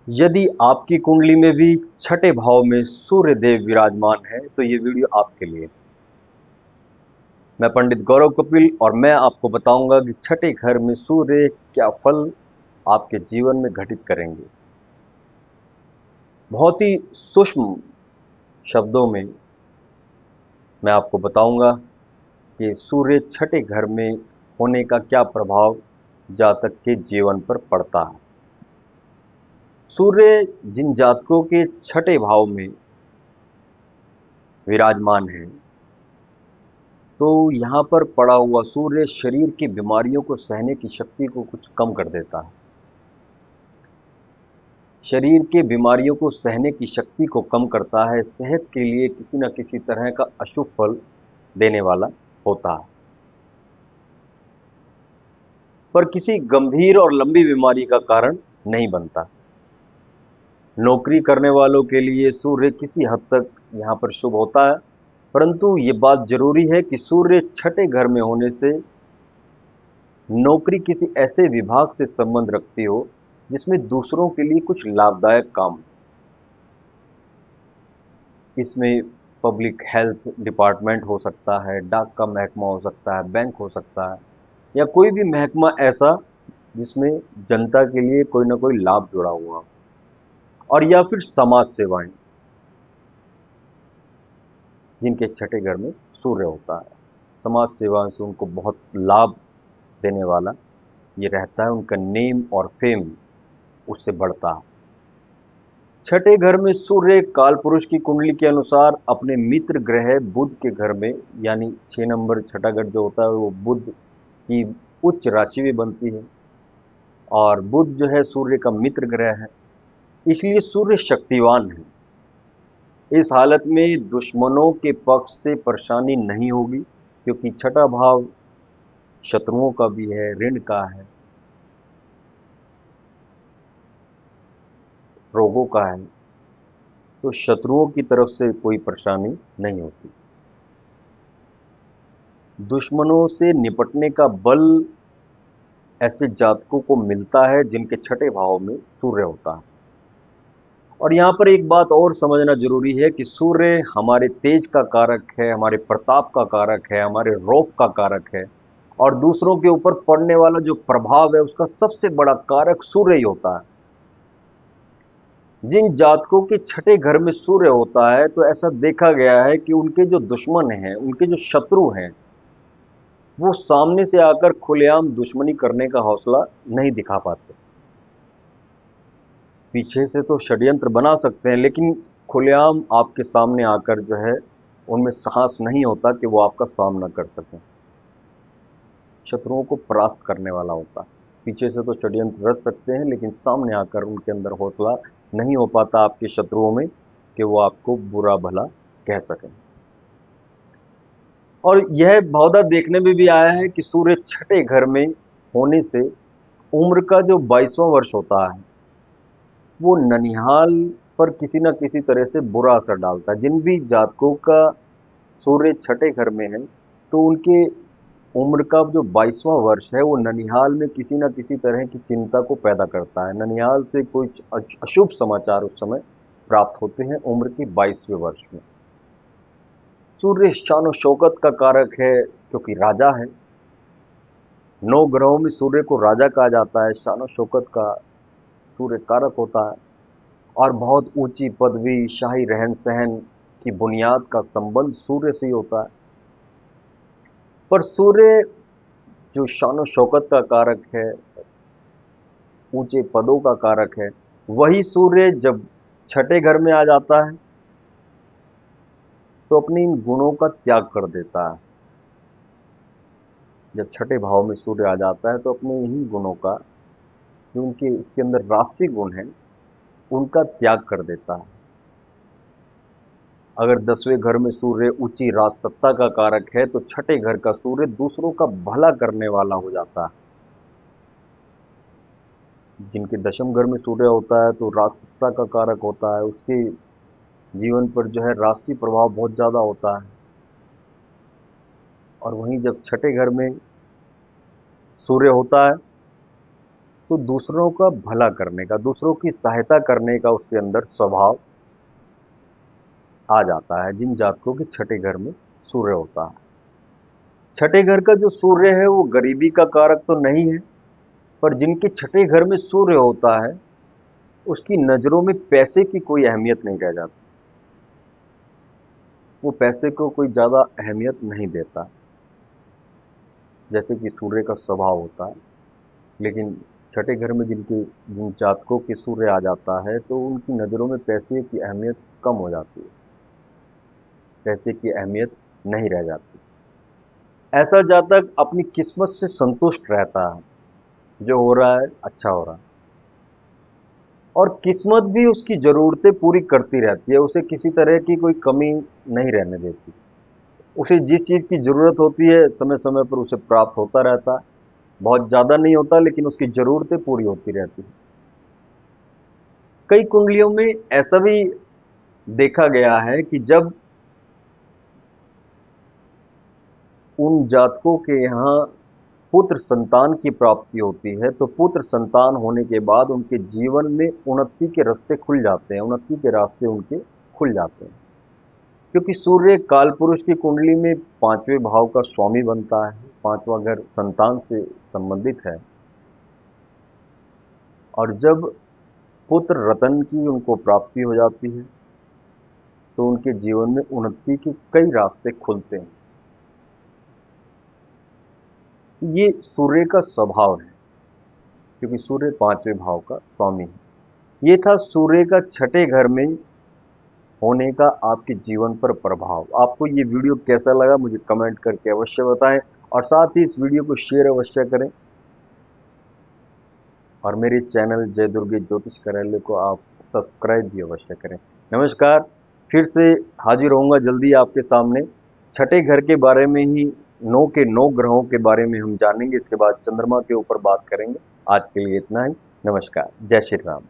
यदि आपकी कुंडली में भी छठे भाव में सूर्य देव विराजमान है तो ये वीडियो आपके लिए। मैं पंडित गौरव कपिल और मैं आपको बताऊंगा कि छठे घर में सूर्य क्या फल आपके जीवन में घटित करेंगे। बहुत ही सूक्ष्म शब्दों में मैं आपको बताऊंगा कि सूर्य छठे घर में होने का क्या प्रभाव जातक के जीवन पर पड़ता है। सूर्य जिन जातकों के छठे भाव में विराजमान है तो यहाँ पर पड़ा हुआ सूर्य शरीर की बीमारियों को सहने की शक्ति को कुछ कम कर देता है। शरीर के बीमारियों को सहने की शक्ति को कम करता है। सेहत के लिए किसी न किसी तरह का अशुभ फल देने वाला होता है। पर किसी गंभीर और लंबी बीमारी का कारण नहीं बनता। नौकरी करने वालों के लिए सूर्य किसी हद तक यहाँ पर शुभ होता है, परंतु ये बात जरूरी है कि सूर्य छठे घर में होने से नौकरी किसी ऐसे विभाग से संबंध रखती हो जिसमें दूसरों के लिए कुछ लाभदायक काम। इसमें पब्लिक हेल्थ डिपार्टमेंट हो सकता है, डाक का महकमा हो सकता है, बैंक हो सकता है, या कोई भी महकमा ऐसा जिसमें जनता के लिए कोई ना कोई लाभ जुड़ा हुआ हो। और या फिर समाज सेवाएं जिनके छठे घर में सूर्य होता है, समाज सेवा से उनको बहुत लाभ देने वाला ये रहता है। उनका नेम और फेम उससे बढ़ता है। छठे घर में सूर्य काल पुरुष की कुंडली के अनुसार अपने मित्र ग्रह बुध के घर में, यानी 6 नंबर छठा घर जो होता है वो बुध की उच्च राशि में बनती है और बुध जो है सूर्य का मित्र ग्रह है, इसलिए सूर्य शक्तिवान है। इस हालत में दुश्मनों के पक्ष से परेशानी नहीं होगी, क्योंकि छठा भाव शत्रुओं का भी है, ऋण का है, रोगों का है, तो शत्रुओं की तरफ से कोई परेशानी नहीं होती। दुश्मनों से निपटने का बल ऐसे जातकों को मिलता है जिनके छठे भाव में सूर्य होता है। और यहाँ पर एक बात और समझना जरूरी है कि सूर्य हमारे तेज का कारक है, हमारे प्रताप का कारक है, हमारे रौब का कारक है, और दूसरों के ऊपर पड़ने वाला जो प्रभाव है उसका सबसे बड़ा कारक सूर्य ही होता है। जिन जातकों के छठे घर में सूर्य होता है तो ऐसा देखा गया है कि उनके जो दुश्मन हैं, उनके जो शत्रु हैं, वो सामने से आकर खुलेआम दुश्मनी करने का हौसला नहीं दिखा पाते। पीछे से तो षड्यंत्र बना सकते हैं, लेकिन खुलेआम आपके सामने आकर जो है उनमें साहस नहीं होता कि वो आपका सामना कर सकें। शत्रुओं को परास्त करने वाला होता है। पीछे से तो षड्यंत्र रच सकते हैं, लेकिन सामने आकर उनके अंदर हौसला नहीं हो पाता आपके शत्रुओं में कि वो आपको बुरा भला कह सकें। और यह बहुधा देखने में भी आया है कि सूर्य छठे घर में होने से उम्र का जो 22वां वर्ष होता है वो ननिहाल पर किसी न किसी तरह से बुरा असर डालता है। जिन भी जातकों का सूर्य छठे घर में है तो उनके उम्र का जो 22वां वर्ष है वो ननिहाल में किसी न किसी तरह की चिंता को पैदा करता है। ननिहाल से कुछ अशुभ समाचार उस समय प्राप्त होते हैं उम्र के 22वें वर्ष में। सूर्य शान और शौकत का कारक है क्योंकि राजा है। 9 ग्रहों में सूर्य को राजा कहा जाता है, शान और शौकत का सूर्य कारक होता है। और बहुत ऊंची पदवी, शाही रहन सहन की बुनियाद का संबंध सूर्य से ही होता है। पर सूर्य जो शान और शौकत का कारक है, ऊंचे पदों का कारक है, वही सूर्य जब छठे घर में आ जाता है तो अपने इन गुणों का त्याग कर देता है। जब छठे भाव में सूर्य आ जाता है तो अपने इन्हीं गुणों का, जो उनके उसके अंदर राशि गुण है, उनका त्याग कर देता है। अगर 10वें घर में सूर्य ऊंची राजसत्ता का कारक है तो छठे घर का सूर्य दूसरों का भला करने वाला हो जाता है। जिनके दशम घर में सूर्य होता है तो राजसत्ता का कारक होता है, उसके जीवन पर जो है राशि प्रभाव बहुत ज्यादा होता है। और वहीं जब छठे घर में सूर्य होता है तो दूसरों का भला करने का, दूसरों की सहायता करने का उसके अंदर स्वभाव आ जाता है। जिन जातकों के छठे घर में सूर्य होता है, छठे घर का जो सूर्य है वो गरीबी का कारक तो नहीं है, पर जिनके छठे घर में सूर्य होता है उसकी नजरों में पैसे की कोई अहमियत नहीं रह जाती, वो पैसे को कोई ज्यादा अहमियत नहीं देता, जैसे कि सूर्य का स्वभाव होता है। लेकिन छठे घर में जिन जातकों के सूर्य आ जाता है तो उनकी नजरों में पैसे की अहमियत कम हो जाती है, पैसे की अहमियत नहीं रह जाती। ऐसा जातक अपनी किस्मत से संतुष्ट रहता है, जो हो रहा है अच्छा हो रहा है, और किस्मत भी उसकी जरूरतें पूरी करती रहती है, उसे किसी तरह की कोई कमी नहीं रहने देती। उसे जिस चीज की जरूरत होती है समय समय पर उसे प्राप्त होता रहता है, बहुत ज्यादा नहीं होता लेकिन उसकी जरूरतें पूरी होती रहती है। कई कुंडलियों में ऐसा भी देखा गया है कि जब उन जातकों के यहाँ पुत्र संतान की प्राप्ति होती है तो पुत्र संतान होने के बाद उनके जीवन में उन्नति के रास्ते खुल जाते हैं, उन्नति के रास्ते उनके खुल जाते हैं, क्योंकि सूर्य काल पुरुष की कुंडली में पांचवें भाव का स्वामी बनता है। पांचवा घर संतान से संबंधित है, और जब पुत्र रतन की उनको प्राप्ति हो जाती है तो उनके जीवन में उन्नति के कई रास्ते खुलते हैं। तो ये सूर्य का स्वभाव है, क्योंकि सूर्य पांचवें भाव का स्वामी है। ये था सूर्य का छठे घर में होने का आपके जीवन पर प्रभाव। आपको ये वीडियो कैसा लगा मुझे कमेंट करके अवश्य बताएं, और साथ ही इस वीडियो को शेयर अवश्य करें, और मेरे इस चैनल जय दुर्गे ज्योतिष कार्यालय को आप सब्सक्राइब भी अवश्य करें। नमस्कार, फिर से हाजिर होऊंगा जल्दी आपके सामने। छठे घर के बारे में ही 9 के 9 ग्रहों के बारे में हम जानेंगे, इसके बाद चंद्रमा के ऊपर बात करेंगे। आज के लिए इतना ही। नमस्कार, जय श्री राम।